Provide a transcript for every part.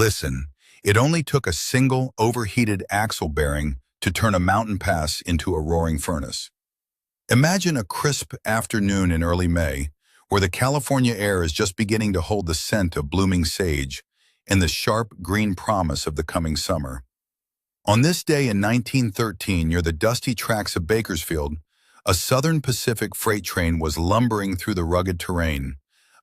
Listen, it only took a single overheated axle bearing to turn a mountain pass into a roaring furnace. Imagine a crisp afternoon in early May, where the California air is just beginning to hold the scent of blooming sage and the sharp green promise of the coming summer. On this day in 1913, near the dusty tracks of Bakersfield, a Southern Pacific freight train was lumbering through the rugged terrain,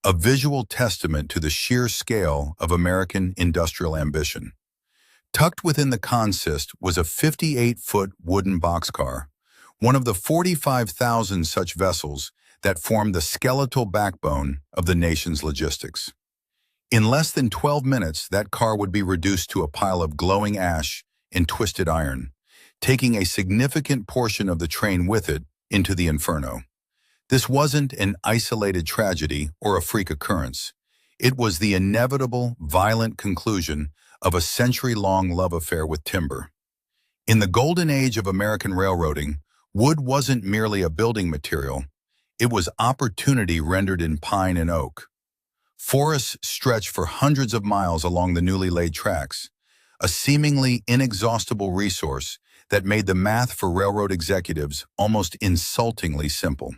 a visual testament to the sheer scale of American industrial ambition. Tucked within the consist was a 58-foot wooden boxcar, one of the 45,000 such vessels that formed the skeletal backbone of the nation's logistics. In less than 12 minutes, that car would be reduced to a pile of glowing ash and twisted iron, taking a significant portion of the train with it into the inferno. This wasn't an isolated tragedy or a freak occurrence. It was the inevitable, violent conclusion of a century-long love affair with timber. In the golden age of American railroading, wood wasn't merely a building material. It was opportunity rendered in pine and oak. Forests stretched for hundreds of miles along the newly laid tracks, a seemingly inexhaustible resource that made the math for railroad executives almost insultingly simple.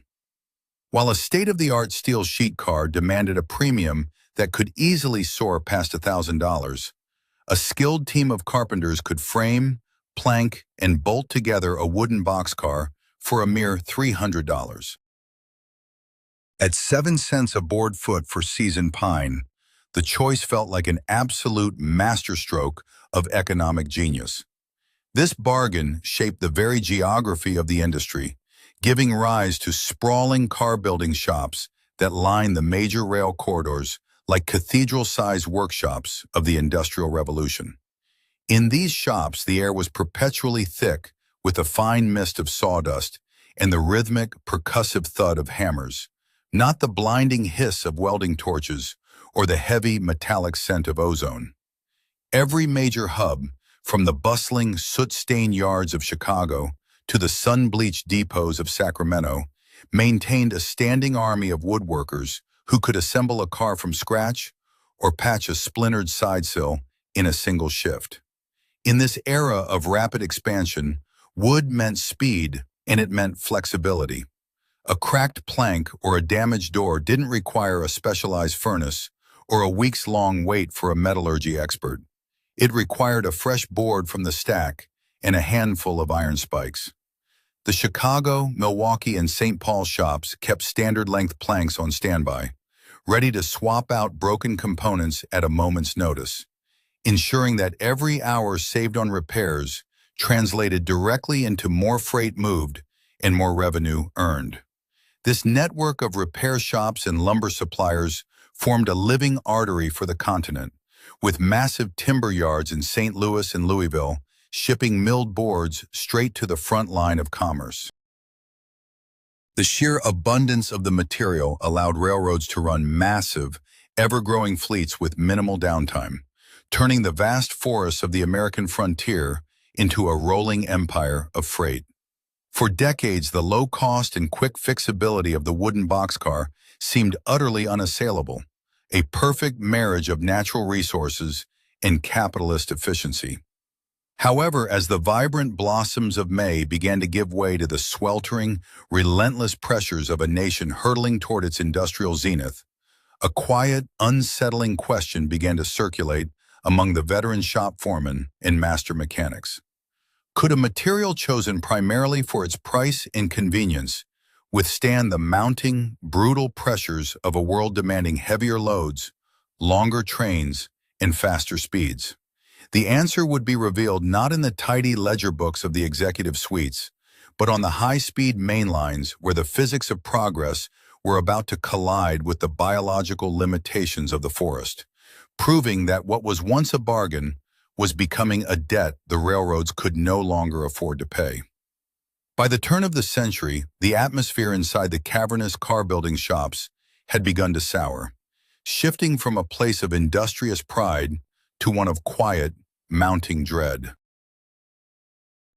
While a state-of-the-art steel sheet car demanded a premium that could easily soar past $1,000, a skilled team of carpenters could frame, plank, and bolt together a wooden boxcar for a mere $300. At 7 cents a board foot for seasoned pine, the choice felt like an absolute masterstroke of economic genius. This bargain shaped the very geography of the industry, giving rise to sprawling car-building shops that line the major rail corridors like cathedral-sized workshops of the Industrial Revolution. In these shops, the air was perpetually thick with a fine mist of sawdust and the rhythmic, percussive thud of hammers, not the blinding hiss of welding torches or the heavy, metallic scent of ozone. Every major hub, from the bustling, soot-stained yards of Chicago to the sun-bleached depots of Sacramento, maintained a standing army of woodworkers who could assemble a car from scratch or patch a splintered sidesill in a single shift. In this era of rapid expansion, wood meant speed and it meant flexibility. A cracked plank or a damaged door didn't require a specialized furnace or a weeks-long wait for a metallurgy expert. It required a fresh board from the stack and a handful of iron spikes. The Chicago, Milwaukee, and St. Paul shops kept standard-length planks on standby, ready to swap out broken components at a moment's notice, ensuring that every hour saved on repairs translated directly into more freight moved and more revenue earned. This network of repair shops and lumber suppliers formed a living artery for the continent, with massive timber yards in St. Louis and Louisville shipping milled boards straight to the front line of commerce. The sheer abundance of the material allowed railroads to run massive, ever-growing fleets with minimal downtime, turning the vast forests of the American frontier into a rolling empire of freight. For decades, the low cost and quick fixability of the wooden boxcar seemed utterly unassailable, a perfect marriage of natural resources and capitalist efficiency. However, as the vibrant blossoms of May began to give way to the sweltering, relentless pressures of a nation hurtling toward its industrial zenith, a quiet, unsettling question began to circulate among the veteran shop foremen and master mechanics. Could a material chosen primarily for its price and convenience withstand the mounting, brutal pressures of a world demanding heavier loads, longer trains, and faster speeds? The answer would be revealed not in the tidy ledger books of the executive suites, but on the high-speed main lines where the physics of progress were about to collide with the biological limitations of the forest, proving that what was once a bargain was becoming a debt the railroads could no longer afford to pay. By the turn of the century, the atmosphere inside the cavernous car-building shops had begun to sour, shifting from a place of industrious pride to one of quiet, mounting dread.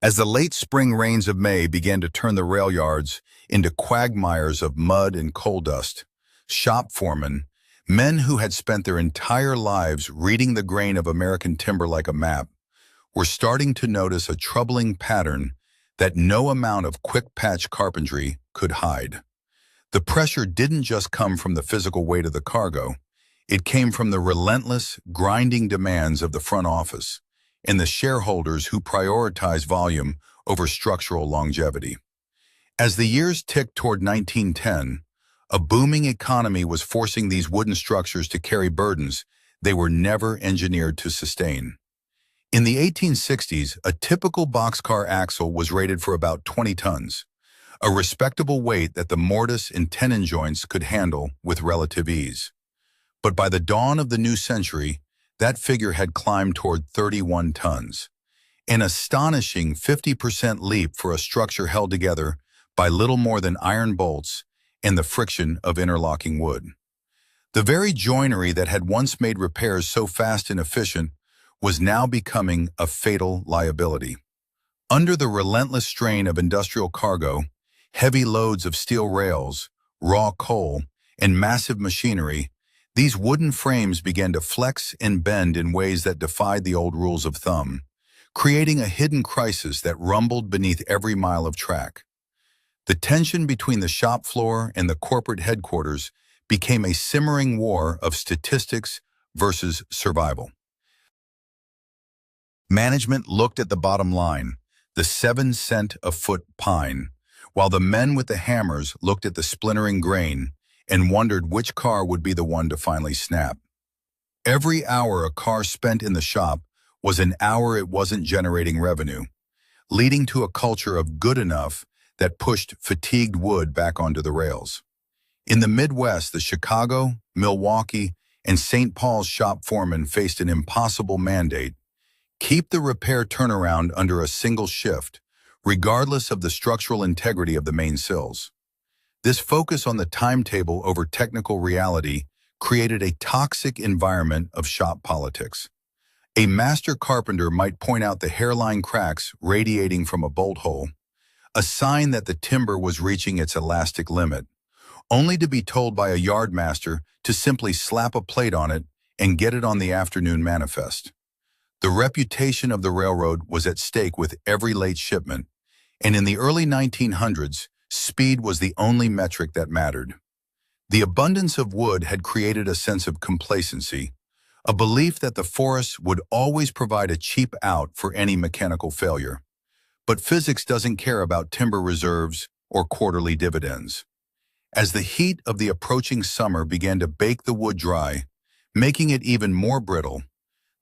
As the late spring rains of May began to turn the rail yards into quagmires of mud and coal dust, shop foremen, Men who had spent their entire lives reading the grain of American timber like a map were starting to notice a troubling pattern that no amount of quick-patch carpentry could hide. The pressure didn't just come from the physical weight of the cargo. It came from the relentless, grinding demands of the front office and the shareholders who prioritize volume over structural longevity. As the years ticked toward 1910, a booming economy was forcing these wooden structures to carry burdens they were never engineered to sustain. In the 1860s, a typical boxcar axle was rated for about 20 tons, a respectable weight that the mortise and tenon joints could handle with relative ease. But by the dawn of the new century, that figure had climbed toward 31 tons, an astonishing 50% leap for a structure held together by little more than iron bolts and the friction of interlocking wood. The very joinery that had once made repairs so fast and efficient was now becoming a fatal liability. Under the relentless strain of industrial cargo, heavy loads of steel rails, raw coal, and massive machinery, these wooden frames began to flex and bend in ways that defied the old rules of thumb, creating a hidden crisis that rumbled beneath every mile of track. The tension between the shop floor and the corporate headquarters became a simmering war of statistics versus survival. Management looked at the bottom line, the 7-cent a foot pine, while the men with the hammers looked at the splintering grain and wondered which car would be the one to finally snap. Every hour a car spent in the shop was an hour it wasn't generating revenue, leading to a culture of good enough that pushed fatigued wood back onto the rails. In the Midwest, the Chicago, Milwaukee, and St. Paul's shop foremen faced an impossible mandate: keep the repair turnaround under a single shift, regardless of the structural integrity of the main sills. This focus on the timetable over technical reality created a toxic environment of shop politics. A master carpenter might point out the hairline cracks radiating from a bolt hole, a sign that the timber was reaching its elastic limit, only to be told by a yard master to simply slap a plate on it and get it on the afternoon manifest. The reputation of the railroad was at stake with every late shipment, and in the early 1900s, speed was the only metric that mattered. The abundance of wood had created a sense of complacency, a belief that the forests would always provide a cheap out for any mechanical failure. But physics doesn't care about timber reserves or quarterly dividends. As the heat of the approaching summer began to bake the wood dry, making it even more brittle,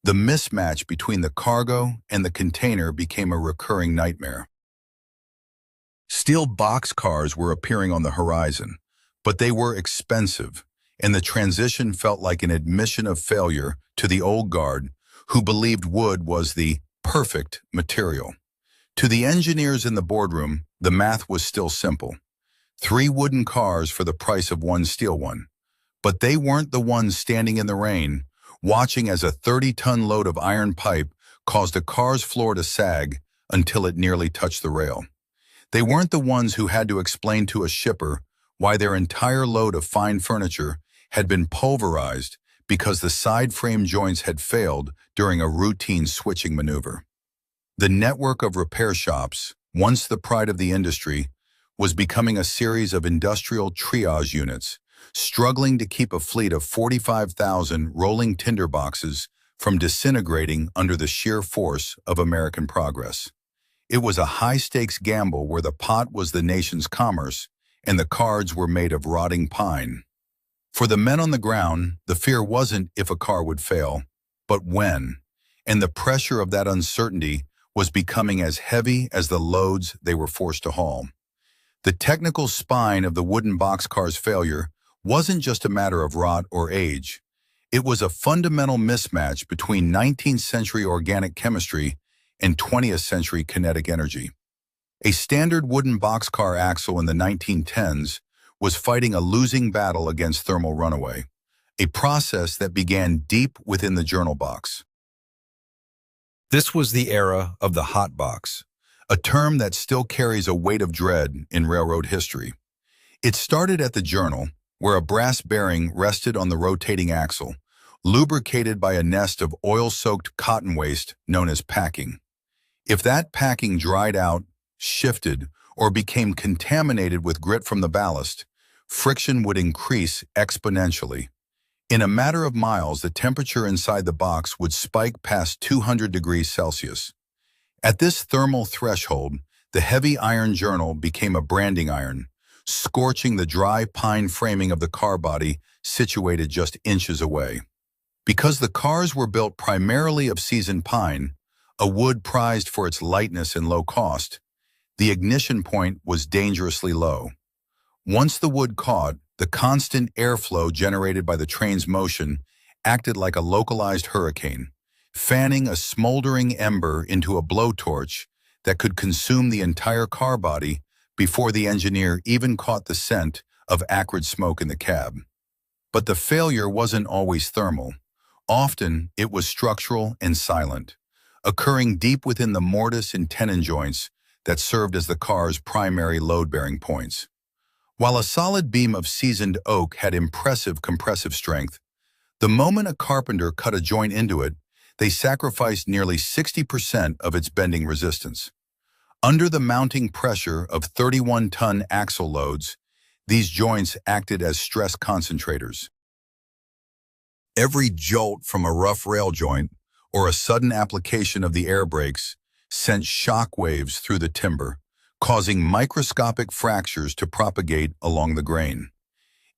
the mismatch between the cargo and the container became a recurring nightmare. Steel boxcars were appearing on the horizon, but they were expensive, and the transition felt like an admission of failure to the old guard who believed wood was the perfect material. To the engineers in the boardroom, the math was still simple: 3 wooden cars for the price of 1 steel one. But they weren't the ones standing in the rain, watching as a 30-ton load of iron pipe caused a car's floor to sag until it nearly touched the rail. They weren't the ones who had to explain to a shipper why their entire load of fine furniture had been pulverized because the side frame joints had failed during a routine switching maneuver. The network of repair shops, once the pride of the industry, was becoming a series of industrial triage units, struggling to keep a fleet of 45,000 rolling tinder boxes from disintegrating under the sheer force of American progress. It was a high-stakes gamble where the pot was the nation's commerce and the cards were made of rotting pine. For the men on the ground, the fear wasn't if a car would fail, but when, and the pressure of that uncertainty was becoming as heavy as the loads they were forced to haul. The technical spine of the wooden boxcar's failure wasn't just a matter of rot or age. It was a fundamental mismatch between 19th century organic chemistry and 20th century kinetic energy. A standard wooden boxcar axle in the 1910s was fighting a losing battle against thermal runaway, a process that began deep within the journal box. This was the era of the hot box, a term that still carries a weight of dread in railroad history. It started at the journal, where a brass bearing rested on the rotating axle, lubricated by a nest of oil-soaked cotton waste known as packing. If that packing dried out, shifted, or became contaminated with grit from the ballast, friction would increase exponentially. In a matter of miles, the temperature inside the box would spike past 200 degrees Celsius. At this thermal threshold, the heavy iron journal became a branding iron, scorching the dry pine framing of the car body situated just inches away. Because the cars were built primarily of seasoned pine, a wood prized for its lightness and low cost, the ignition point was dangerously low. Once the wood caught, the constant airflow generated by the train's motion acted like a localized hurricane, fanning a smoldering ember into a blowtorch that could consume the entire car body before the engineer even caught the scent of acrid smoke in the cab. But the failure wasn't always thermal. Often, it was structural and silent, occurring deep within the mortise and tenon joints that served as the car's primary load-bearing points. While a solid beam of seasoned oak had impressive compressive strength, the moment a carpenter cut a joint into it, they sacrificed nearly 60% of its bending resistance. Under the mounting pressure of 31-ton axle loads, these joints acted as stress concentrators. Every jolt from a rough rail joint or a sudden application of the air brakes sent shock waves through the timber, causing microscopic fractures to propagate along the grain.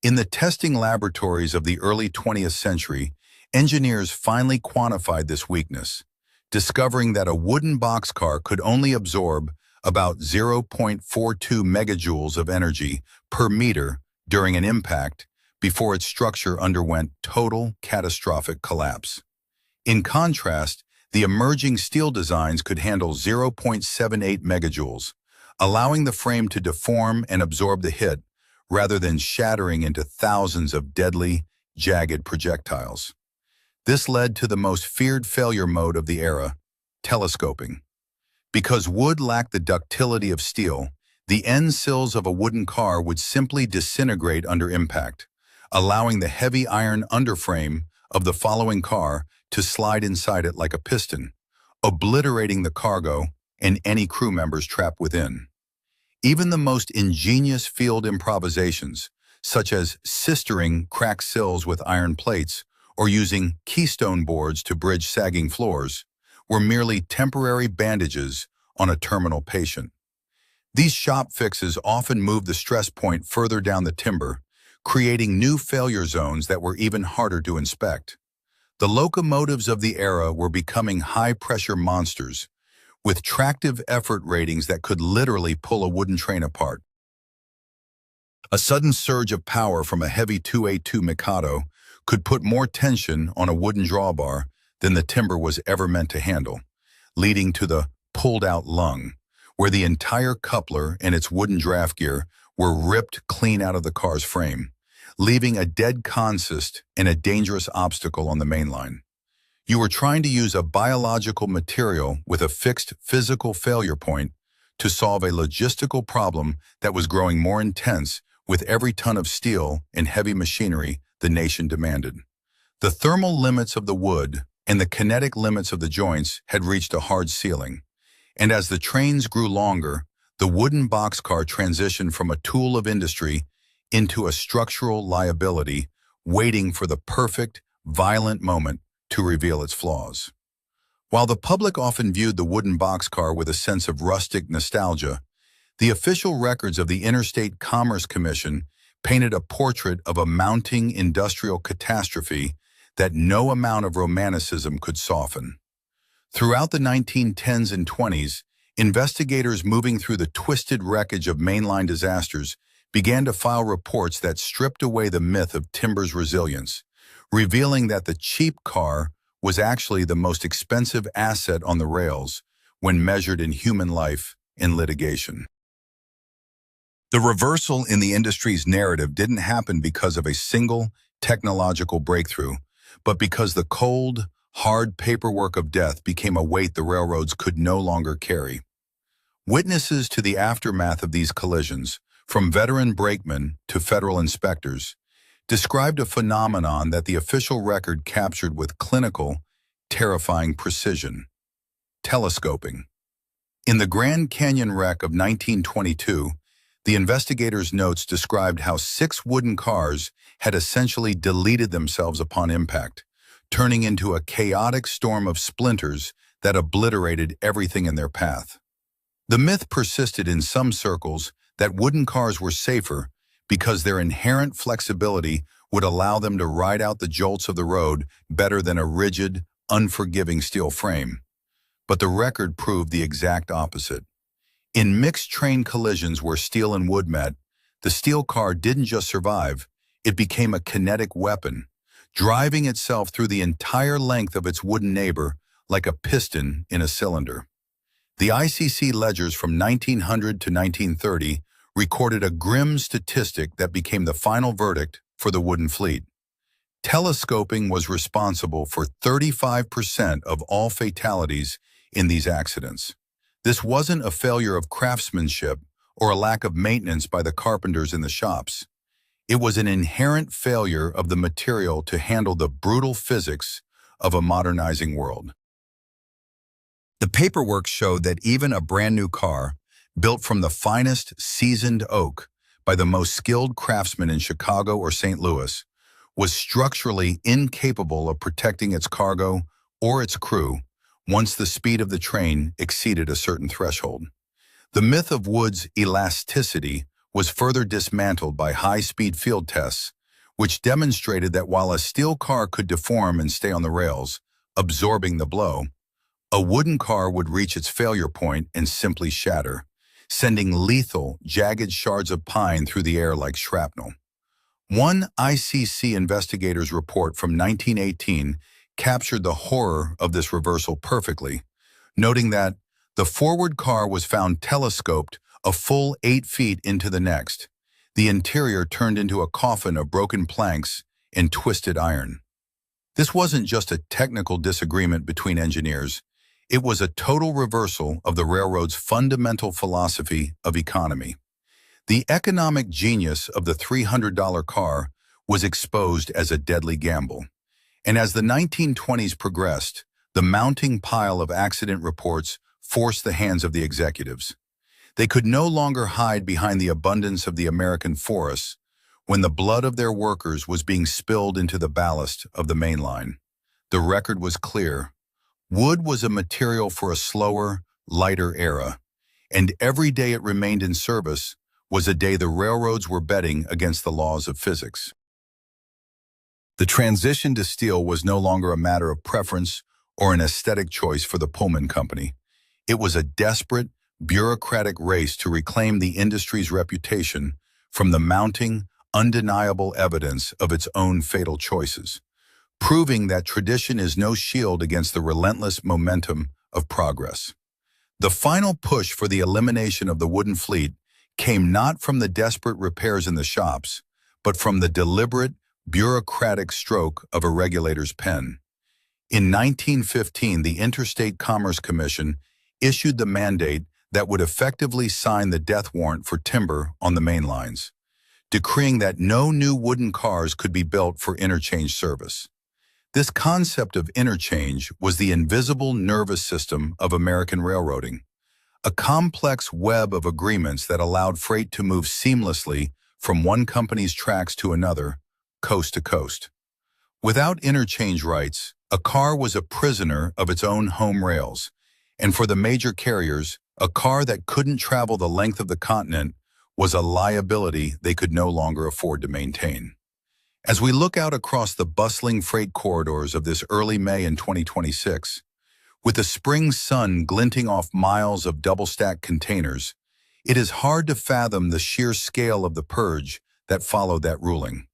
In the testing laboratories of the early 20th century, engineers finally quantified this weakness, discovering that a wooden boxcar could only absorb about 0.42 megajoules of energy per meter during an impact before its structure underwent total catastrophic collapse. In contrast, the emerging steel designs could handle 0.78 megajoules, allowing the frame to deform and absorb the hit rather than shattering into thousands of deadly, jagged projectiles. This led to the most feared failure mode of the era, telescoping. Because wood lacked the ductility of steel, the end sills of a wooden car would simply disintegrate under impact, allowing the heavy iron underframe of the following car to slide inside it like a piston, obliterating the cargo and any crew members trapped within. Even the most ingenious field improvisations, such as sistering cracked sills with iron plates or using keystone boards to bridge sagging floors, were merely temporary bandages on a terminal patient. These shop fixes often moved the stress point further down the timber, creating new failure zones that were even harder to inspect. The locomotives of the era were becoming high-pressure monsters, with tractive effort ratings that could literally pull a wooden train apart. A sudden surge of power from a heavy 282 Mikado could put more tension on a wooden drawbar than the timber was ever meant to handle, leading to the pulled-out lung, where the entire coupler and its wooden draft gear were ripped clean out of the car's frame, leaving a dead consist and a dangerous obstacle on the main line. You were trying to use a biological material with a fixed physical failure point to solve a logistical problem that was growing more intense with every ton of steel and heavy machinery the nation demanded. The thermal limits of the wood and the kinetic limits of the joints had reached a hard ceiling, and as the trains grew longer, the wooden boxcar transitioned from a tool of industry into a structural liability, waiting for the perfect, violent moment to reveal its flaws. While the public often viewed the wooden boxcar with a sense of rustic nostalgia, the official records of the Interstate Commerce Commission painted a portrait of a mounting industrial catastrophe that no amount of romanticism could soften. Throughout the 1910s and 20s, investigators moving through the twisted wreckage of mainline disasters began to file reports that stripped away the myth of timber's resilience, revealing that the cheap car was actually the most expensive asset on the rails when measured in human life and litigation. The reversal in the industry's narrative didn't happen because of a single technological breakthrough, but because the cold, hard paperwork of death became a weight the railroads could no longer carry. Witnesses to the aftermath of these collisions, from veteran brakemen to federal inspectors, described a phenomenon that the official record captured with clinical, terrifying precision: telescoping. In the Grand Canyon wreck of 1922, the investigators' notes described how 6 wooden cars had essentially deleted themselves upon impact, turning into a chaotic storm of splinters that obliterated everything in their path. The myth persisted in some circles that wooden cars were safer because their inherent flexibility would allow them to ride out the jolts of the road better than a rigid, unforgiving steel frame. But the record proved the exact opposite. In mixed train collisions where steel and wood met, the steel car didn't just survive, it became a kinetic weapon, driving itself through the entire length of its wooden neighbor like a piston in a cylinder. The ICC ledgers from 1900 to 1930 recorded a grim statistic that became the final verdict for the wooden fleet. Telescoping was responsible for 35% of all fatalities in these accidents. This wasn't a failure of craftsmanship or a lack of maintenance by the carpenters in the shops. It was an inherent failure of the material to handle the brutal physics of a modernizing world. The paperwork showed that even a brand new car, built from the finest seasoned oak by the most skilled craftsmen in Chicago or St. Louis, was structurally incapable of protecting its cargo or its crew once the speed of the train exceeded a certain threshold. The myth of wood's elasticity was further dismantled by high-speed field tests, which demonstrated that while a steel car could deform and stay on the rails, absorbing the blow, a wooden car would reach its failure point and simply shatter, sending lethal, jagged shards of pine through the air like shrapnel. One ICC investigator's report from 1918 captured the horror of this reversal perfectly, noting that the forward car was found telescoped a full 8 feet into the next, the interior turned into a coffin of broken planks and twisted iron. This wasn't just a technical disagreement between engineers, it was a total reversal of the railroad's fundamental philosophy of economy. The economic genius of the $300 car was exposed as a deadly gamble. And as the 1920s progressed, the mounting pile of accident reports forced the hands of the executives. They could no longer hide behind the abundance of the American forests when the blood of their workers was being spilled into the ballast of the main line. The record was clear. Wood was a material for a slower, lighter era, and every day it remained in service was a day the railroads were betting against the laws of physics. The transition to steel was no longer a matter of preference or an aesthetic choice for the Pullman Company. It was a desperate, bureaucratic race to reclaim the industry's reputation from the mounting, undeniable evidence of its own fatal choices, proving that tradition is no shield against the relentless momentum of progress. The final push for the elimination of the wooden fleet came not from the desperate repairs in the shops, but from the deliberate, bureaucratic stroke of a regulator's pen. In 1915, the Interstate Commerce Commission issued the mandate that would effectively sign the death warrant for timber on the main lines, decreeing that no new wooden cars could be built for interchange service. This concept of interchange was the invisible nervous system of American railroading, a complex web of agreements that allowed freight to move seamlessly from one company's tracks to another, coast to coast. Without interchange rights, a car was a prisoner of its own home rails, and for the major carriers, a car that couldn't travel the length of the continent was a liability they could no longer afford to maintain. As we look out across the bustling freight corridors of this early May in 2026, with the spring sun glinting off miles of double-stacked containers, it is hard to fathom the sheer scale of the purge that followed that ruling.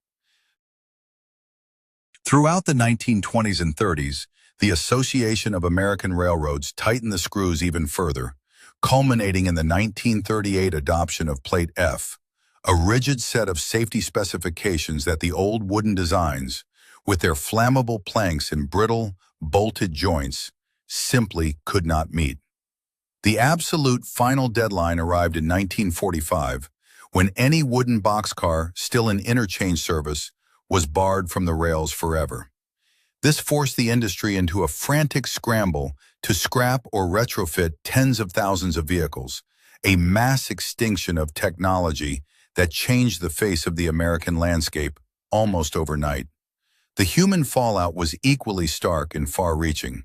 Throughout the 1920s and 30s, the Association of American Railroads tightened the screws even further, culminating in the 1938 adoption of Plate F, a rigid set of safety specifications that the old wooden designs, with their flammable planks and brittle, bolted joints, simply could not meet. The absolute final deadline arrived in 1945, when any wooden boxcar still in interchange service was barred from the rails forever. This forced the industry into a frantic scramble to scrap or retrofit tens of thousands of vehicles, a mass extinction of technology that changed the face of the American landscape almost overnight. The human fallout was equally stark and far-reaching.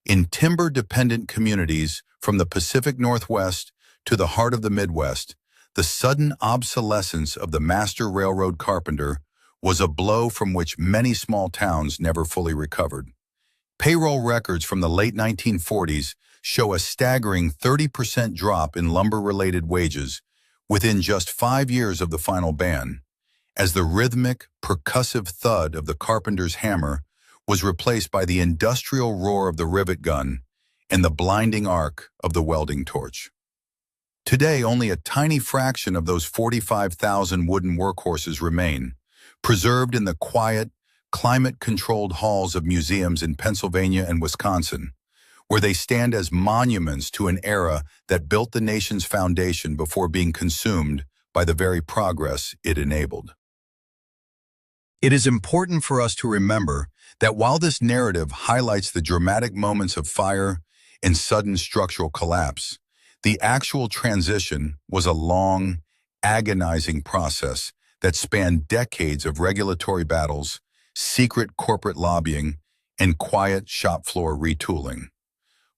In timber-dependent communities from the Pacific Northwest to the heart of the Midwest, the sudden obsolescence of the master railroad carpenter was a blow from which many small towns never fully recovered. Payroll records from the late 1940s show a staggering 30% drop in lumber-related wages within just 5 years of the final ban, as the rhythmic, percussive thud of the carpenter's hammer was replaced by the industrial roar of the rivet gun and the blinding arc of the welding torch. Today, only a tiny fraction of those 45,000 wooden workhorses remain, preserved in the quiet, climate-controlled halls of museums in Pennsylvania and Wisconsin, where they stand as monuments to an era that built the nation's foundation before being consumed by the very progress it enabled. It is important for us to remember that while this narrative highlights the dramatic moments of fire and sudden structural collapse, the actual transition was a long, agonizing process that spanned decades of regulatory battles, secret corporate lobbying, and quiet shop floor retooling.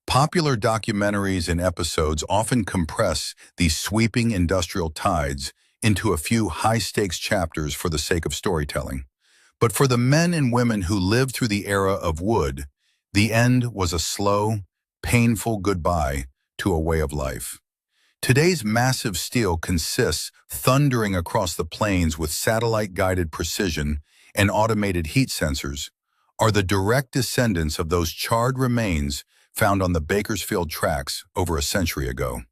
Popular documentaries and episodes often compress these sweeping industrial tides into a few high-stakes chapters for the sake of storytelling. But for the men and women who lived through the era of wood, the end was a slow, painful goodbye to a way of life. Today's massive steel consists thundering across the plains with satellite-guided precision and automated heat sensors, are the direct descendants of those charred remains found on the Bakersfield tracks over a century ago.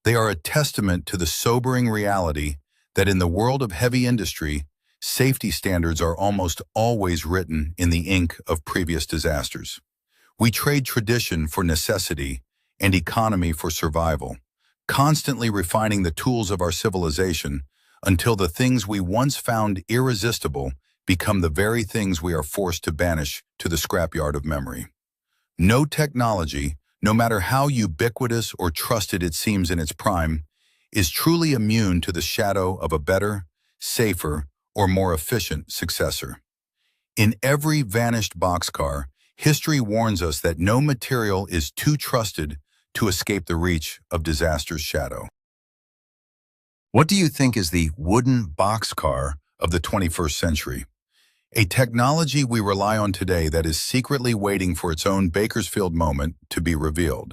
They are a testament to the sobering reality that in the world of heavy industry, safety standards are almost always written in the ink of previous disasters. We trade tradition for necessity and economy for survival, constantly refining the tools of our civilization until the things we once found irresistible become the very things we are forced to banish to the scrapyard of memory. No technology, no matter how ubiquitous or trusted it seems in its prime, is truly immune to the shadow of a better, safer, or more efficient successor. In every vanished boxcar, history warns us that no material is too trusted to escape the reach of disaster's shadow. What do you think is the wooden boxcar of the 21st century? A technology we rely on today that is secretly waiting for its own Bakersfield moment to be revealed.